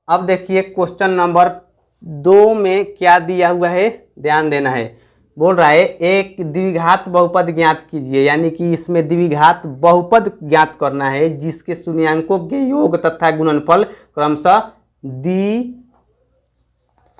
अब देखिए question number 2 में क्या दिया हुआ है, ध्यान देना है। बोल रहा है एक द्विघात बहुपद ज्ञात कीजिए, यानी कि इसमें द्विघात बहुपद ज्ञात करना है जिसके शून्यांकों के योग तथा गुणनफल क्रमशः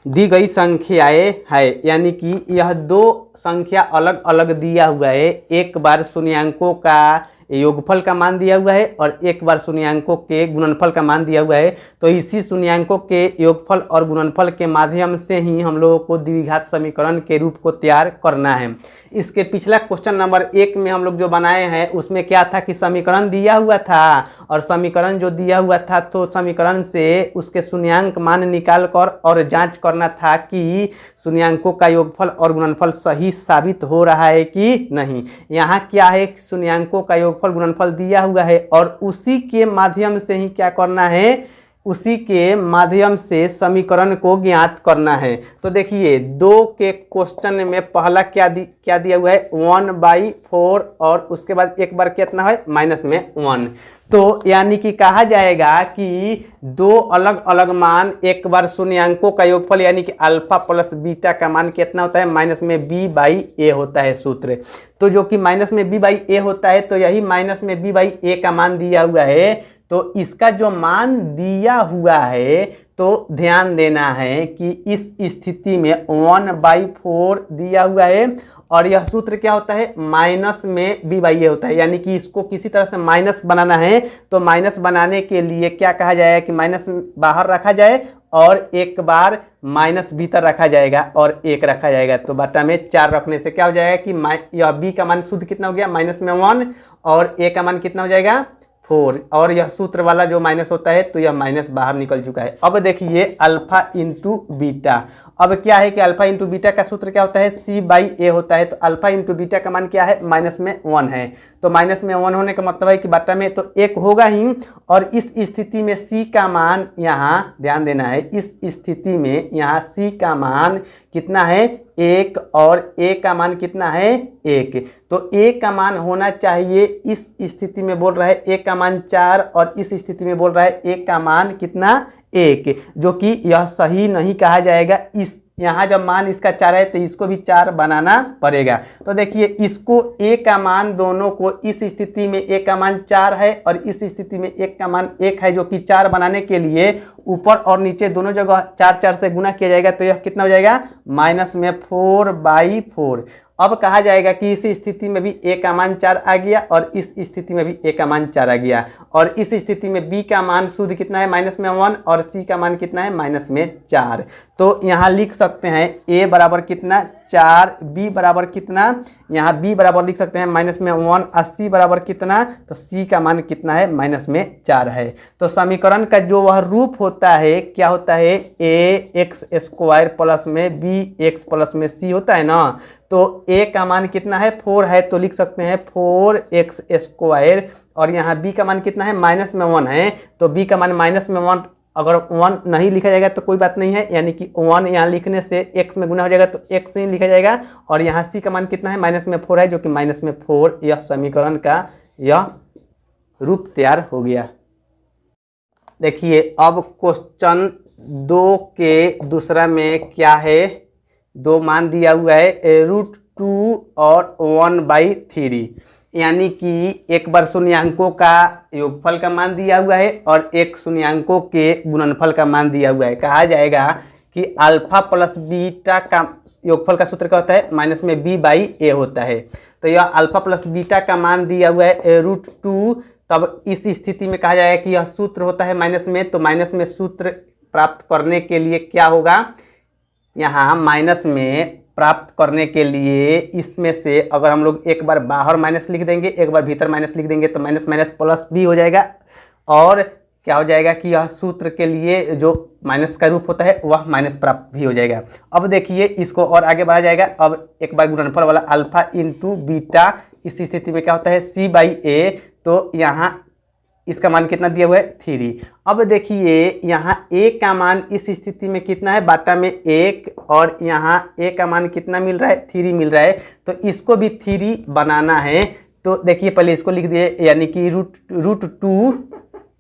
दी गई संख्याएं है। यानी कि यह दो संख्या अलग अलग दिया हुआ है, एक बार शून्यांकों का योगफल का मान दिया हुआ है और एक बार शून्यांकों के गुणनफल का मान दिया हुआ है। तो इसी शून्यांकों के योगफल और गुणनफल के माध्यम से ही हम लोगों को द्विघात समीकरण के रूप को तैयार करना है। इसके पिछला क्वेश्चन नंबर 1 में हम लोग जो बनाए हैं उसमें क्या था कि समीकरण दिया हुआ था, और समीकरण जो दिया हुआ था तो समीकरण से उसके शून्यांक मान निकाल कर और जांच करना था कि शून्यांकों का योगफल और गुणनफल सही साबित हो रहा है कि नहीं। यहाँ क्या है, शून्यांकों का योगफल गुणनफल दिया हुआ है और उसी के माध्यम से ही क्या करना है, उसी के माध्यम से समीकरण को ज्ञात करना है। तो देखिए 2 के क्वेश्चन में पहला क्या दिया हुआ है 1/4 और उसके बाद एक बार कितना है माइनस में 1। तो यानी कि कहा जाएगा कि दो अलग अलग मान, एक बार शून्यांकों का योगफल यानी कि अल्फा प्लस बीटा का मान कितना होता है माइनस में b/a होता है सूत्र। तो जो कि माइनस में b/a होता है तो यही माइनस में b/a का मान दिया हुआ है। तो इसका जो मान दिया हुआ है तो ध्यान देना है कि इस स्थिति में 1/4 दिया हुआ है और यह सूत्र क्या होता है माइनस में b/a होता है। यानी कि इसको किसी तरह से माइनस बनाना है तो माइनस बनाने के लिए क्या कहा जाएगा कि माइनस बाहर रखा जाए और एक बार माइनस भीतर रखा जाएगा और 1 रखा जाएगा। तो बटा में 4 रखने से क्या हो जाएगा कि यह b का मान शुद्ध कितना हो गया माइनस में 1 और a का मान कितना हो जाएगा 4, और यह सूत्र वाला जो माइनस होता है तो यह माइनस बाहर निकल चुका है। अब देखिए अल्फा इंटू बीटा, अब क्या है कि अल्फा इंटू बीटा का सूत्र क्या होता है c/a होता है। तो अल्फा इंटू बीटा का मान क्या है माइनस में 1 है, तो माइनस में 1 होने का मतलब है कि बटा में तो 1 होगा ही। और इस स्थिति में c का मान, यहाँ ध्यान देना है, इस स्थिति में यहाँ c का मान कितना है 1 और a का मान कितना है 1। तो a का मान होना चाहिए, इस स्थिति में बोल रहा है a का मान 4 और इस स्थिति में बोल रहा है a का मान कितना 1, जो कि यह सही नहीं कहा जाएगा। इस यहाँ जब मान इसका 4 है तो इसको भी 4 बनाना पड़ेगा। तो देखिए इसको a का मान, दोनों को इस स्थिति में a का मान 4 है और इस स्थिति में 1 का मान 1 है, जो कि 4 बनाने के लिए ऊपर और नीचे दोनों जगह 4 से गुना किया जाएगा। तो यह कितना हो जाएगा माइनस में 4/4। अब कहा जाएगा कि इस स्थिति में भी a का मान 4 आ गया और इस स्थिति में भी a का मान 4 आ गया, और इस स्थिति में b का मान शुद्ध कितना है माइनस में 1 और c का मान कितना है माइनस में 4। तो यहाँ लिख सकते हैं a बराबर कितना 4, b बराबर कितना, यहाँ b बराबर लिख सकते हैं माइनस में 1 और c बराबर कितना, तो c का मान कितना है माइनस में 4 है। तो समीकरण का जो वह रूप होता है क्या होता है ax² प्लस में bx प्लस में c होता है ना। तो a का मान कितना है 4 है तो लिख सकते हैं 4x² और यहाँ b का मान कितना है माइनस में 1 है, तो b का मान माइनस में 1, अगर 1 नहीं लिखा जाएगा तो कोई बात नहीं है, यानी कि 1 यहाँ लिखने से x में गुना हो जाएगा तो x ही लिखा जाएगा। और यहाँ c का मान कितना है माइनस में 4 है, जो कि माइनस में 4, यह समीकरण का यह रूप तैयार हो गया। देखिए अब क्वेश्चन 2 के दूसरा में क्या है, 2 मान दिया हुआ है √2 और 1/3, यानी कि एक बार शून्यांकों का योगफल का मान दिया हुआ है और एक शून्यांकों के गुणनफल का मान दिया हुआ है। कहा जाएगा कि अल्फा प्लस बीटा का योगफल का सूत्र क्या होता है माइनस में b/a होता है। तो यह अल्फा प्लस बीटा का मान दिया हुआ है √2, तब इस स्थिति में कहा जाएगा कि यह सूत्र होता है माइनस में, तो माइनस में सूत्र प्राप्त करने के लिए क्या होगा, यहाँ माइनस में प्राप्त करने के लिए इसमें से अगर हम लोग एक बार बाहर माइनस लिख देंगे एक बार भीतर माइनस लिख देंगे तो माइनस माइनस प्लस भी हो जाएगा, और क्या हो जाएगा कि यह सूत्र के लिए जो माइनस का रूप होता है वह माइनस प्राप्त भी हो जाएगा। अब देखिए इसको और आगे बढ़ा जाएगा। अब एक बार गुणनफल वाला अल्फा इंटू बीटा, इस स्थिति में क्या होता है c/a, तो यहाँ इसका मान कितना दिया हुआ है 3। अब देखिए यहाँ a का मान इस स्थिति में कितना है बाटा में 1 और यहाँ a का मान कितना मिल रहा है 3 मिल रहा है, तो इसको भी 3 बनाना है। तो देखिए पहले इसको लिख दिए, यानी कि √2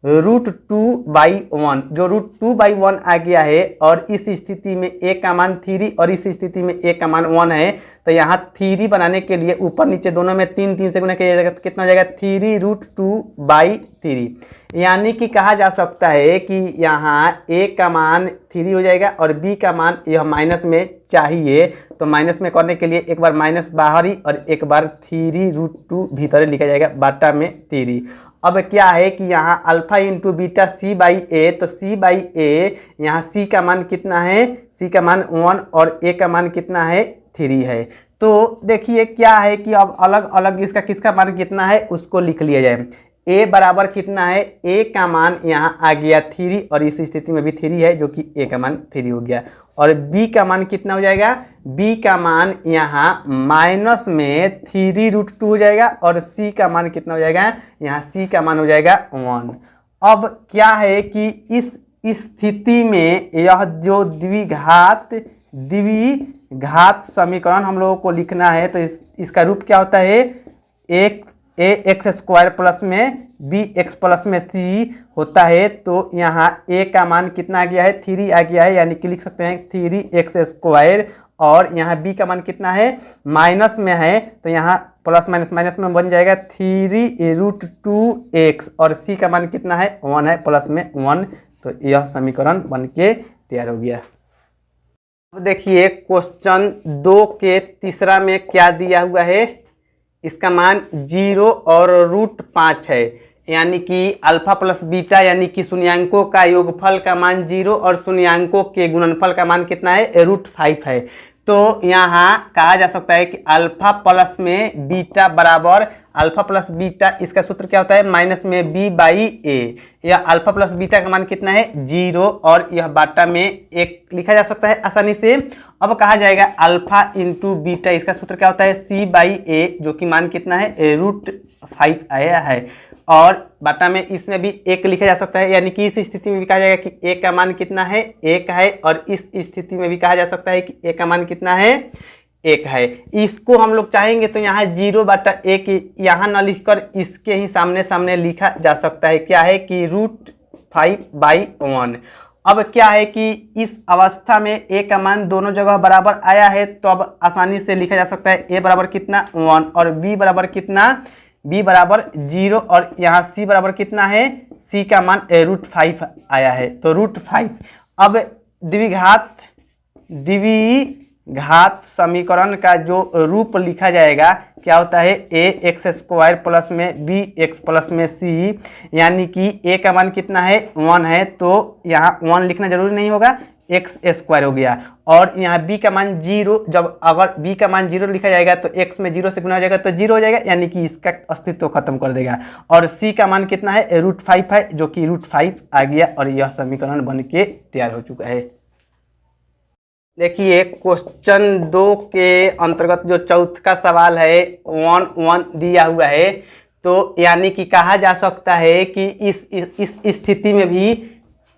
√2/1, जो √2/1 आ गया है और इस स्थिति में a का मान 3 और इस स्थिति में a का मान 1 है, तो यहाँ 3 बनाने के लिए ऊपर नीचे दोनों में 3 3 से गुणा किया जाएगा तो कितना हो जाएगा 3√2/3, यानी कि कहा जा सकता है कि यहाँ a का मान 3 हो जाएगा और b का मान यह माइनस में चाहिए, तो माइनस में करने के लिए एक बार माइनस बाहर ही और एक बार 3√2 भीतर लिखा जाएगा बाटा में 3। अब क्या है कि यहाँ अल्फा इंटू बीटा c/a, तो c/a यहाँ c का मान कितना है, c का मान 1 और a का मान कितना है 3 है। तो देखिए क्या है कि अब अलग अलग इसका किसका मान कितना है उसको लिख लिया जाए। a बराबर कितना है, a का मान यहाँ आ गया 3 और इस स्थिति में भी 3 है जो कि a का मान 3 हो गया, और b का मान कितना हो जाएगा, b का मान यहाँ माइनस में 3√2 हो जाएगा और c का मान कितना हो जाएगा, यहाँ c का मान हो जाएगा 1। अब क्या है कि इस स्थिति में यह जो द्विघात समीकरण हम लोगों को लिखना है, तो इसका रूप क्या होता है, ax² प्लस में bx प्लस में c होता है। तो यहाँ a का मान कितना आ गया है, 3 आ गया है, यानी कि लिख सकते हैं 3x², और यहाँ b का मान कितना है, माइनस में है, तो यहाँ प्लस माइनस माइनस में बन जाएगा 3√2x, और c का मान कितना है 1 है, प्लस में 1। तो यह समीकरण बन के तैयार हो गया। अब देखिए क्वेश्चन 2 के तीसरा में क्या दिया हुआ है, इसका मान 0 और √5 है, यानी कि अल्फा प्लस बीटा यानी कि शून्यांकों का योगफल का मान 0 और शून्यांकों के गुणनफल का मान कितना है, √5 है। तो यहाँ कहा जा सकता है कि अल्फा प्लस में बीटा बराबर, अल्फा प्लस बीटा इसका सूत्र क्या होता है, माइनस में b/a, या अल्फा प्लस बीटा का मान कितना है 0 और यह बाटा में 1 लिखा जा सकता है आसानी से। अब कहा जाएगा अल्फा इंटू बीटा, इसका सूत्र क्या होता है c/a, जो कि मान कितना है √5 आया है, और बाटा में इसमें भी 1 लिखा जा सकता है, यानी कि इस स्थिति में भी कहा जाएगा कि a का मान कितना है 1 है, और इस स्थिति में भी कहा जा सकता है कि a का मान कितना है 1 है। इसको हम लोग चाहेंगे तो यहाँ 0/1 यहाँ न लिखकर इसके ही सामने सामने लिखा जा सकता है, क्या है कि √5/1। अब क्या है कि इस अवस्था में a का मान दोनों जगह बराबर आया है, तो अब आसानी से लिखा जा सकता है a बराबर कितना 1 और b बराबर कितना, b बराबर 0, और यहाँ c बराबर कितना है, c का मान √5 आया है, तो √5। अब द्विघात समीकरण का जो रूप लिखा जाएगा क्या होता है, ax² प्लस में bx प्लस में c, यानी कि a का मान कितना है 1 है, तो यहाँ 1 लिखना जरूरी नहीं होगा, x² हो गया, और यहाँ b का मान 0, जब अगर b का मान 0 लिखा जाएगा तो x में 0 से गुना हो जाएगा तो 0 हो जाएगा, यानी कि इसका अस्तित्व खत्म कर देगा, और c का मान कितना है √5 है, जो कि √5 आ गया, और यह समीकरण बन के तैयार हो चुका है। देखिए क्वेश्चन 2 के अंतर्गत जो चौथा सवाल है 1 1 दिया हुआ है, तो यानी कि कहा जा सकता है कि इस स्थिति में भी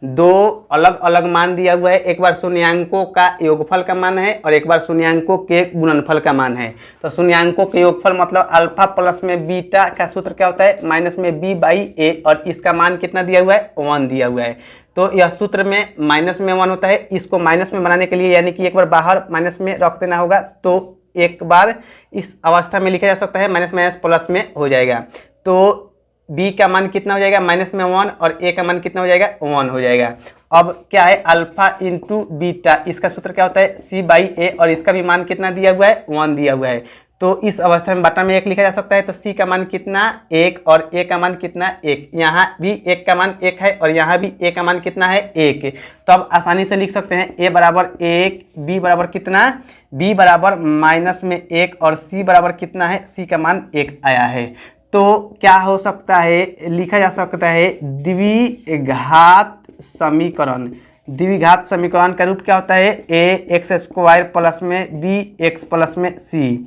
2 अलग अलग मान दिया हुआ है, एक बार शून्यांकों का योगफल का मान है और एक बार शून्यांकों के गुणनफल का मान है। तो शून्यांकों के योगफल मतलब अल्फा प्लस में बीटा का सूत्र क्या होता है, माइनस में b/a, और इसका मान कितना दिया हुआ है 1 दिया हुआ है। तो यह सूत्र में माइनस में 1 होता है, इसको माइनस में बनाने के लिए यानी कि एक बार बाहर माइनस में रख देना होगा, तो एक बार इस अवस्था में लिखा जा सकता है माइनस माइनस प्लस में हो जाएगा। तो b का मान कितना हो जाएगा माइनस में 1 और a का मान कितना हो जाएगा 1 हो जाएगा। अब क्या है अल्फा इंटू बीटा, इसका सूत्र क्या होता है c/a, और इसका भी मान कितना दिया हुआ है 1 दिया हुआ है। तो इस अवस्था में बाटा में 1 लिखा जा सकता है, तो c का मान कितना 1 और a का मान कितना 1, यहाँ भी 1 का मान 1 है और यहाँ भी a का मान कितना है 1। तो अब आसानी से लिख सकते हैं a बराबर 1, b बराबर कितना, b बराबर माइनस में 1 और c बराबर कितना है, c का मान 1 आया है। तो क्या हो सकता है, लिखा जा सकता है द्विघात समीकरण। द्विघात समीकरण का रूप क्या होता है, ax² प्लस में bx प्लस में c।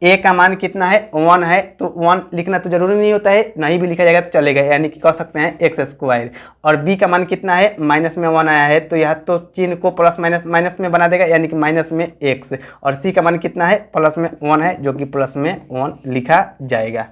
a का मान कितना है 1 है, तो 1 लिखना तो जरूरी नहीं होता है, नहीं भी लिखा जाएगा तो चलेगा, यानी कि कह सकते हैं x²। और b का मान कितना है माइनस में 1 आया है, तो यह तो चिन्ह को प्लस माइनस माइनस में बना देगा, यानी कि माइनस में x, और c का मान कितना है प्लस में 1 है, जो कि प्लस में 1 लिखा जाएगा।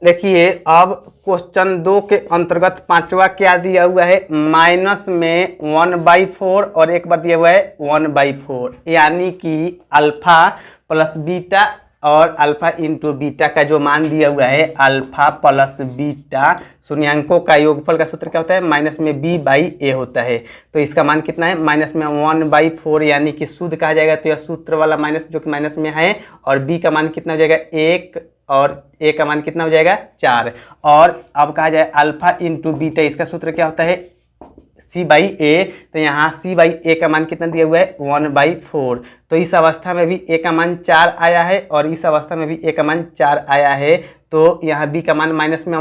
देखिए अब क्वेश्चन 2 के अंतर्गत पांचवा क्या दिया हुआ है, माइनस में 1/4 और एक बार दिया हुआ है 1/4, यानी कि अल्फा प्लस बीटा और अल्फा इंटू बीटा का जो मान दिया हुआ है, अल्फा प्लस बीटा शून्यांकों का योगफल का सूत्र क्या होता है, माइनस में b/a होता है। तो इसका मान कितना है, माइनस में 1/4, यानी कि शुद्ध कहा जाएगा तो यह सूत्र वाला माइनस जो कि माइनस में है, और b का मान कितना हो जाएगा 1, और a का मान कितना हो जाएगा 4। और अब कहा जाए अल्फा इंटू बीटा, इसका सूत्र क्या होता है c/a, तो यहाँ c/a का मान कितना दिया हुआ है 1/4। तो इस अवस्था में भी a का मान 4 आया है और इस अवस्था में भी a का मान 4 आया है। तो यहाँ b का मान माइनस में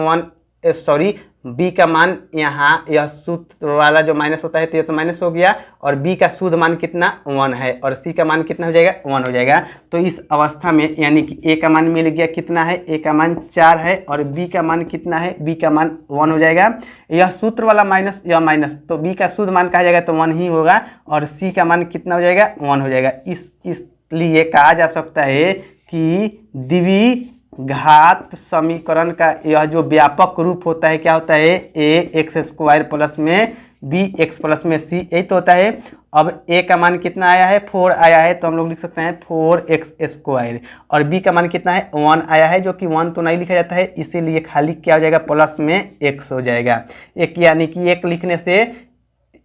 b का मान यहाँ यह सूत्र वाला जो माइनस होता है तो ये तो माइनस हो गया, और b का शुद्ध मान कितना 1 है, और c का मान कितना हो जाएगा 1 हो जाएगा। तो इस अवस्था में यानी कि a का मान मिल गया कितना है, a का मान 4 है, और b का मान कितना है, b का मान 1 हो जाएगा। यह सूत्र वाला माइनस, यह माइनस, तो b का शुद्ध मान कहा जाएगा तो 1 ही होगा, और c का मान कितना हो जाएगा 1 हो जाएगा। इसलिए कहा जा सकता है कि द्विघात समीकरण का यह जो व्यापक रूप होता है क्या होता है, ax² प्लस में bx प्लस में c, यही तो होता है। अब a का मान कितना आया है 4 आया है, तो हम लोग लिख सकते हैं 4x², और b का मान कितना है 1 आया है, जो कि 1 तो नहीं लिखा जाता है, इसीलिए खाली क्या हो जाएगा प्लस में x हो जाएगा। एक यानी कि एक लिखने से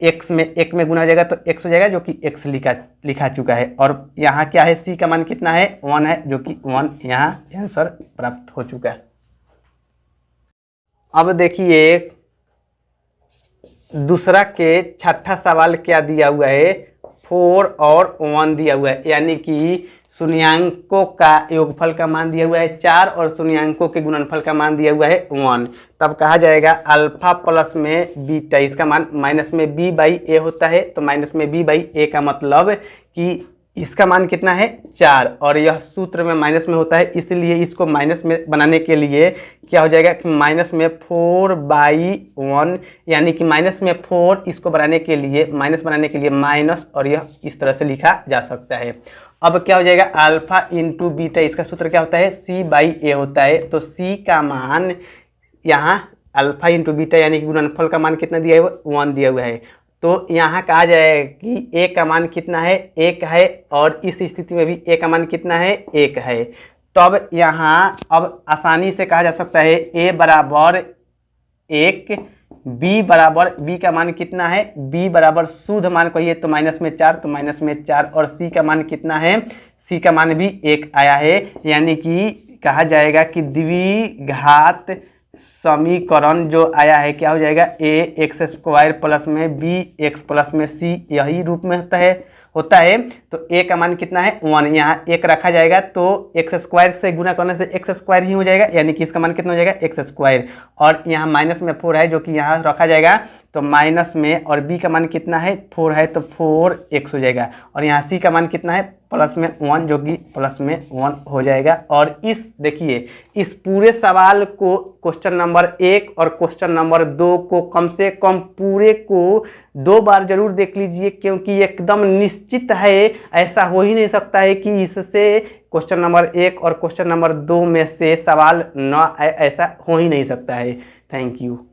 x में एक में गुना हो जाएगा तो x हो जाएगा, जो कि x लिखा चुका है। और यहाँ क्या है, c का मान कितना है 1 है, जो कि 1 यहाँ आंसर प्राप्त हो चुका है। अब देखिए दूसरा के छठा सवाल क्या दिया हुआ है, 4 और 1 दिया हुआ है, यानी कि शून्यांकों का योगफल का मान दिया हुआ है 4 और शून्यांकों के गुणनफल का मान दिया हुआ है 1। तब कहा जाएगा अल्फा प्लस में बीटा, इसका मान माइनस में b/a होता है, तो माइनस में b/a का मतलब कि इसका मान कितना है 4, और यह सूत्र में माइनस में होता है, इसलिए इसको माइनस में बनाने के लिए क्या हो जाएगा कि माइनस में 4/1, यानी कि माइनस में 4, इसको बनाने के लिए माइनस बनाने के लिए माइनस, और यह इस तरह से लिखा जा सकता है। अब क्या हो जाएगा अल्फा इंटू बीटा, इसका सूत्र क्या होता है c/a होता है, तो c का मान यहाँ अल्फा इंटू बीटा यानी कि गुणनफल का मान कितना दिया हुआ है 1 दिया हुआ है। तो यहाँ कहा जाए कि a का मान कितना है 1 है, और इस स्थिति में भी a का मान कितना है 1 है। तब यहाँ अब आसानी से कहा जा सकता है a बराबर 1, b का मान कितना है, b बराबर शुद्ध मान कहिए तो माइनस में 4, तो माइनस में 4, और c का मान कितना है, c का मान भी 1 आया है, यानी कि कहा जाएगा कि द्विघात समीकरण जो आया है क्या हो जाएगा ax² प्लस में bx प्लस में c, यही रूप में होता है। तो a का मान कितना है 1, यहाँ 1 रखा जाएगा तो x² से गुना करने से x² ही हो जाएगा, यानी कि इसका मान कितना हो जाएगा x², और यहाँ माइनस में 4 है जो कि यहाँ रखा जाएगा, तो माइनस में, और b का मान कितना है 4 है तो 4x हो जाएगा, और यहाँ c का मान कितना है प्लस में 1, जो कि प्लस में 1 हो जाएगा। और इस देखिए इस पूरे सवाल को क्वेश्चन नंबर 1 और क्वेश्चन नंबर 2 को कम से कम पूरे को 2 बार जरूर देख लीजिए, क्योंकि एकदम निश्चित है, ऐसा हो ही नहीं सकता है कि इससे क्वेश्चन नंबर 1 और क्वेश्चन नंबर 2 में से सवाल न आए, ऐसा हो ही नहीं सकता है। Thank you.